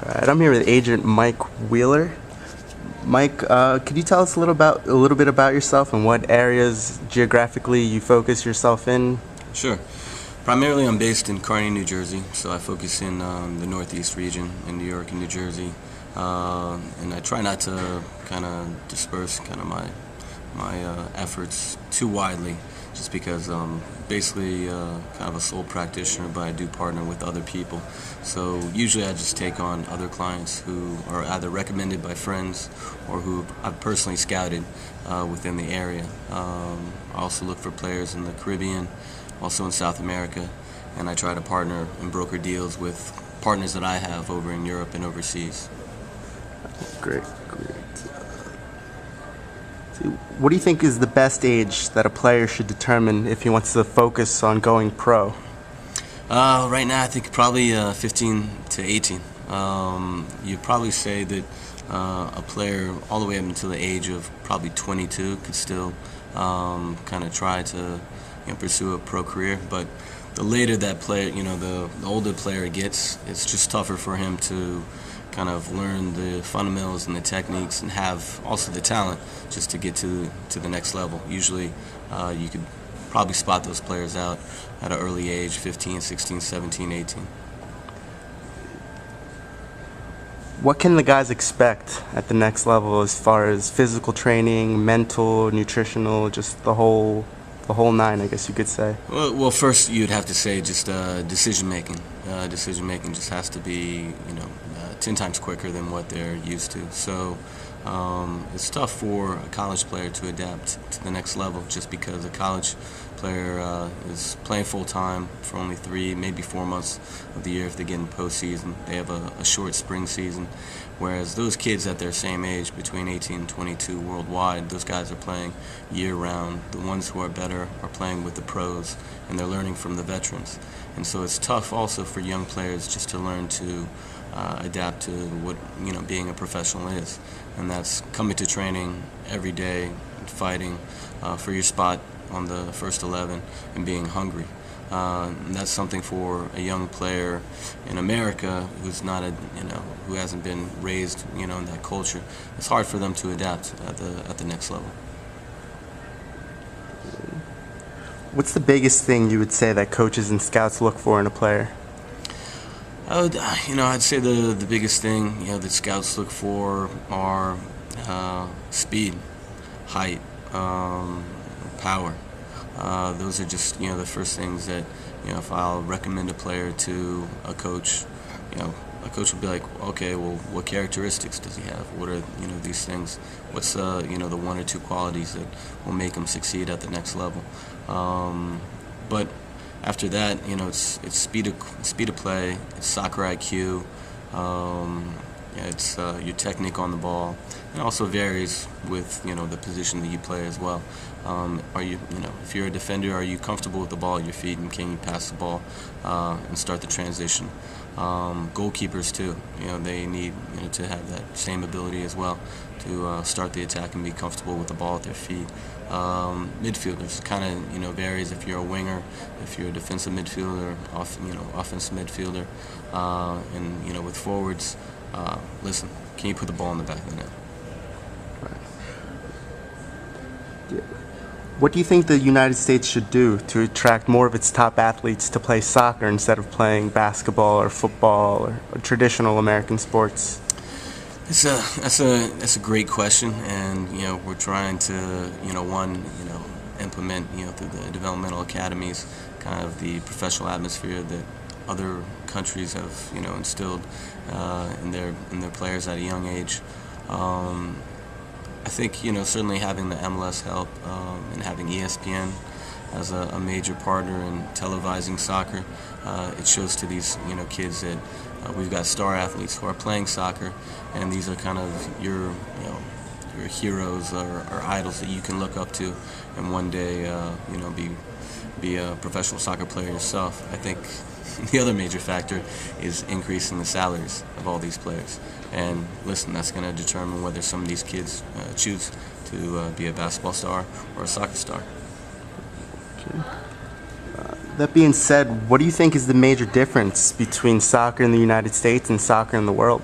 All right, I'm here with agent Mike Wheeler. Mike, could you tell us a little bit about yourself and what areas geographically you focus yourself in? Sure. Primarily, I'm based in Kearney, New Jersey, so I focus in the Northeast region in New York and New Jersey, and I try not to kind of disperse my efforts too widely, just because I'm basically kind of a sole practitioner, but I do partner with other people. So usually, I just take on other clients who are either recommended by friends or who I've personally scouted within the area. I also look for players in the Caribbean, also in South America, and I try to partner and broker deals with partners that I have over in Europe and overseas. Great. So what do you think is the best age that a player should determine if he wants to focus on going pro? Right now, I think probably 15 to 18. You'd probably say that a player all the way up until the age of probably 22 could still kind of try to pursue a pro career, but the later that player, the older player gets, it's just tougher for him to kind of learn the fundamentals and the techniques and have also the talent just to get to the next level. Usually you could probably spot those players out at an early age, 15, 16, 17, 18. What can the guys expect at the next level as far as physical training, mental, nutritional, just the whole nine, I guess you could say? Well, first you'd have to say just decision making. Decision making just has to be 10 times quicker than what they're used to. So it's tough for a college player to adapt to the next level, just because a college player is playing full time for only 3, maybe 4 months of the year if they get in postseason. They have a short spring season, whereas those kids at their same age, between 18 and 22 worldwide, those guys are playing year-round. The ones who are better are playing with the pros, and they're learning from the veterans. And so it's tough also for young players just to learn to adapt to what being a professional is, and that's coming to training every day, fighting for your spot on the first 11, and being hungry. And that's something for a young player in America who's not who hasn't been raised in that culture. It's hard for them to adapt at the next level. What's the biggest thing you would say that coaches and scouts look for in a player? I'd say the biggest thing that scouts look for are speed, height, power. Those are just the first things that if I'll recommend a player to a coach, a coach will be like, okay, well, what characteristics does he have? What are these things? What's the 1 or 2 qualities that will make him succeed at the next level? But after that, it's speed of play, it's soccer IQ, it's your technique on the ball. It also varies with the position that you play as well. Are you if you're a defender, are you comfortable with the ball at your feet, and can you pass the ball and start the transition? Goalkeepers too, they need to have that same ability as well to start the attack and be comfortable with the ball at their feet. Midfielders kind of varies if you're a winger, if you're a defensive midfielder, offensive midfielder, and with forwards, listen, can you put the ball in the back of the net? What do you think the United States should do to attract more of its top athletes to play soccer instead of playing basketball or football or traditional American sports? That's a great question, and we're trying to implement through the developmental academies kind of the professional atmosphere that other countries have instilled in their players at a young age. I think certainly having the MLS help and having ESPN as a major partner in televising soccer, it shows to these kids that we've got star athletes who are playing soccer, and these are kind of your heroes or idols that you can look up to, and one day be a professional soccer player yourself. I think the other major factor is increasing the salaries of all these players. And listen, that's going to determine whether some of these kids choose to be a basketball star or a soccer star. That being said, what do you think is the major difference between soccer in the United States and soccer in the world?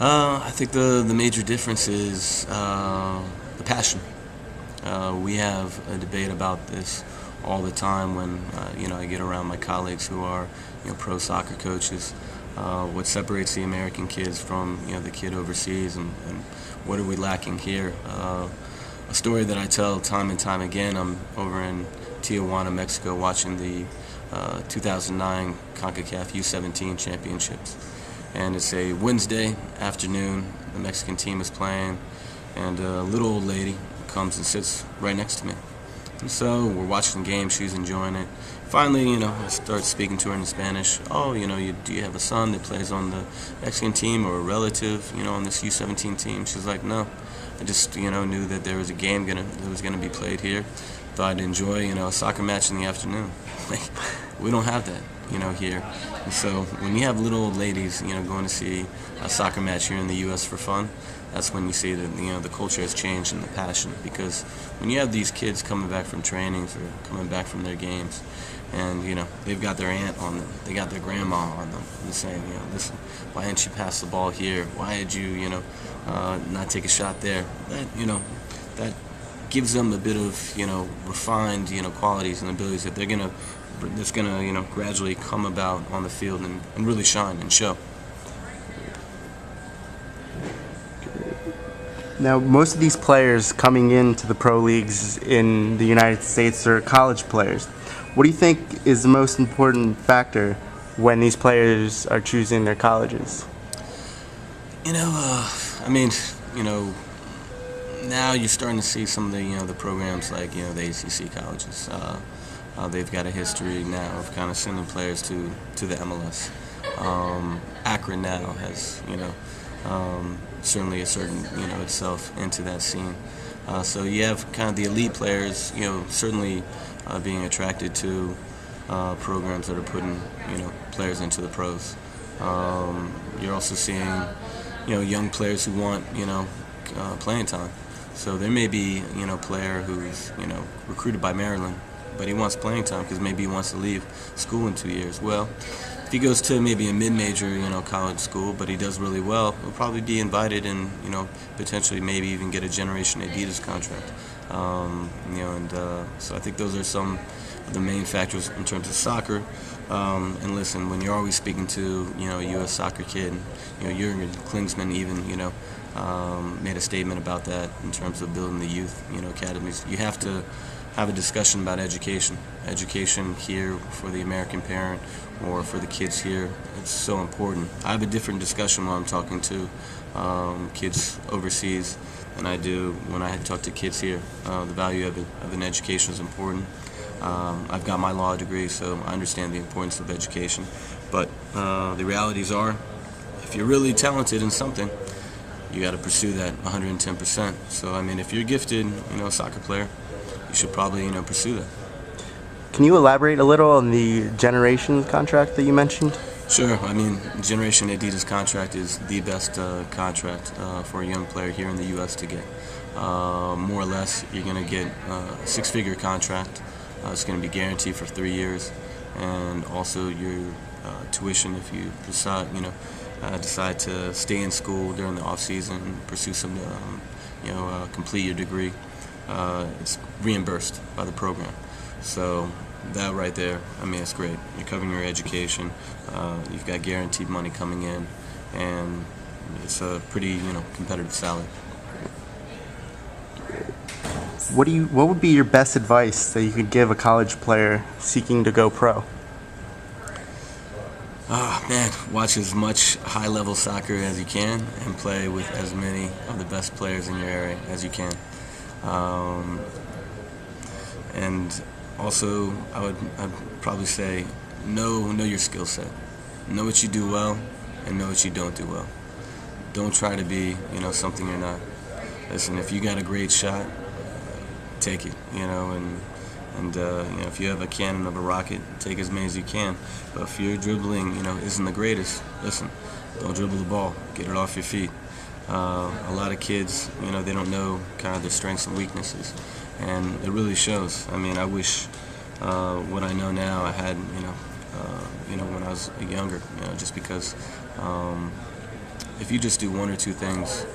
I think the major difference is the passion. We have a debate about this all the time when I get around my colleagues who are pro soccer coaches. What separates the American kids from the kid overseas, and what are we lacking here? A story that I tell time and time again. I'm over in Tijuana, Mexico, watching the 2009 CONCACAF U17 championships, and it's a Wednesday afternoon. The Mexican team is playing, and a little old lady comes and sits right next to me. And so we're watching the game. She's enjoying it. Finally, I start speaking to her in Spanish. Oh, do you have a son that plays on the Mexican team, or a relative, on this U17 team? She's like, no. I just, knew that there was a game that was gonna be played here. Thought I'd enjoy, a soccer match in the afternoon. Like, we don't have that, here. And so when you have little old ladies, going to see a soccer match here in the U.S. for fun, that's when you see that the culture has changed and the passion. Because when you have these kids coming back from trainings or coming back from their games, and they've got their aunt on them, they got their grandma on them, and saying, listen, why didn't you pass the ball here? Why did you, not take a shot there? That gives them a bit of refined qualities and abilities that that's gonna gradually come about on the field and really shine and show. Now, most of these players coming into the pro leagues in the United States are college players. What do you think is the most important factor when these players are choosing their colleges? Now you're starting to see some of the programs like the ACC colleges. They've got a history now of kind of sending players to the MLS. Akron now has certainly asserted itself into that scene. So you have kind of the elite players, certainly being attracted to programs that are putting players into the pros. You're also seeing young players who want playing time. So there may be a player who's recruited by Maryland, but he wants playing time because maybe he wants to leave school in 2 years. Well, if he goes to maybe a mid-major college school, but he does really well, he'll probably be invited and potentially maybe even get a Generation Adidas contract. So I think those are some of the main factors in terms of soccer. And listen, when you're always speaking to a U.S. soccer kid, Jurgen Klinsmann even made a statement about that in terms of building the youth academies. You have to have a discussion about education. Education here for the American parent or for the kids here, it's so important. I have a different discussion when I'm talking to kids overseas than I do when I talk to kids here. The value of an education is important. I've got my law degree, so I understand the importance of education. But the realities are, if you're really talented in something, you got to pursue that 110%. So I mean, if you're gifted, a soccer player, you should probably pursue that. Can you elaborate a little on the Generation contract that you mentioned? Sure. I mean, Generation Adidas contract is the best contract for a young player here in the U.S. to get. More or less, you're going to get a six-figure contract. It's going to be guaranteed for 3 years, and also your tuition if you decide to stay in school during the off season and pursue some, complete your degree. It's reimbursed by the program. So that right there, I mean, it's great. You're covering your education. You've got guaranteed money coming in, and it's a pretty, competitive salary. What would be your best advice that you could give a college player seeking to go pro? Man, watch as much high-level soccer as you can and play with as many of the best players in your area as you can. And also, I'd probably say, know your skill set. Know what you do well and know what you don't do well. Don't try to be, something you're not. Listen, if you got a great shot, take it, and if you have a cannon of a rocket, take as many as you can. But if your dribbling, isn't the greatest, listen, don't dribble the ball. Get it off your feet. A lot of kids, they don't know kind of their strengths and weaknesses, and it really shows. I mean, I wish what I know now I had, when I was younger, just because if you just do one or two things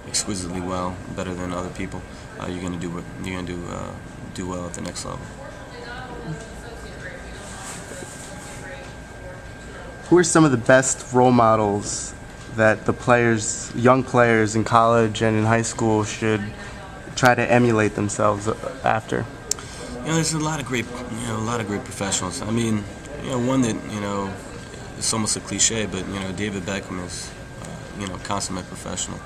exquisitely well, better than other people, you're going to do well at the next level. Who are some of the best role models that the young players in college and in high school should try to emulate themselves after? There's a lot of great professionals. I mean, one that it's almost a cliche, but David Beckham is consummate professional,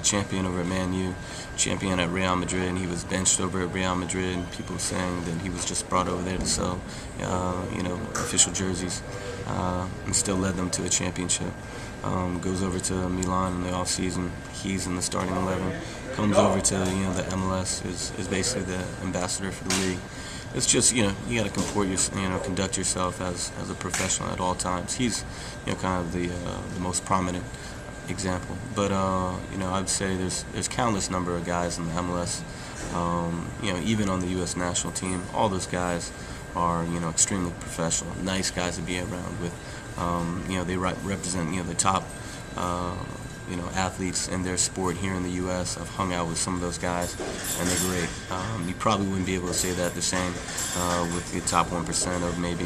champion over at Man U, champion at Real Madrid, and he was benched over at Real Madrid, and people were saying that he was just brought over there to sell, official jerseys, and still led them to a championship. Goes over to Milan in the off season. He's in the starting 11. Comes over to the MLS. Is basically the ambassador for the league. It's just you got to conduct yourself as a professional at all times. He's kind of the most prominent example. But I would say there's countless number of guys in the MLS. Even on the U.S. national team, all those guys are extremely professional, nice guys to be around with. They represent the top athletes in their sport here in the U.S. I've hung out with some of those guys, and they're great. You probably wouldn't be able to say that the same with the top 1% of maybe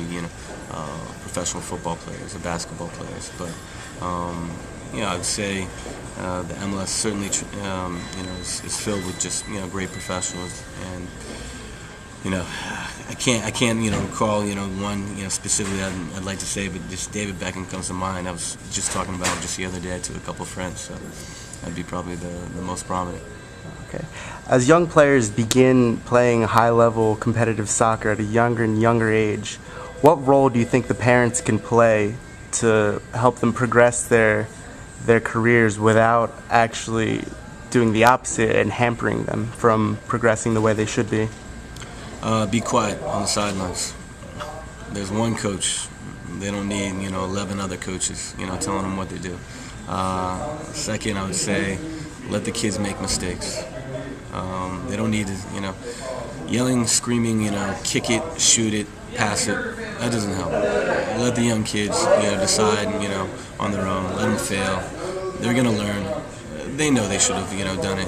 professional football players or basketball players. But I would say the MLS certainly is filled with just great professionals, and I can't recall one specifically I'd like to say, but just David Beckham comes to mind. I was just talking about him just the other day to a couple of friends, so that'd be probably the most prominent. Okay. As young players begin playing high-level competitive soccer at a younger and younger age, what role do you think the parents can play to help them progress their careers without actually doing the opposite and hampering them from progressing the way they should be? Be quiet on the sidelines. There's one coach. They don't need 11 other coaches telling them what to do. Second, I would say let the kids make mistakes. They don't need to yelling, screaming, kick it, shoot it, pass it. That doesn't help. Let the young kids decide on their own. Let them fail. They're gonna learn. They know they should have done it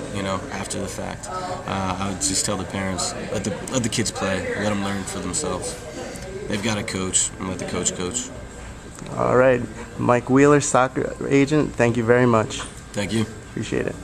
after the fact. I would just tell the parents, let the kids play, let them learn for themselves. They've got a coach, and let the coach coach. All right, Mike Wheeler, soccer agent, thank you very much. Thank you. Appreciate it.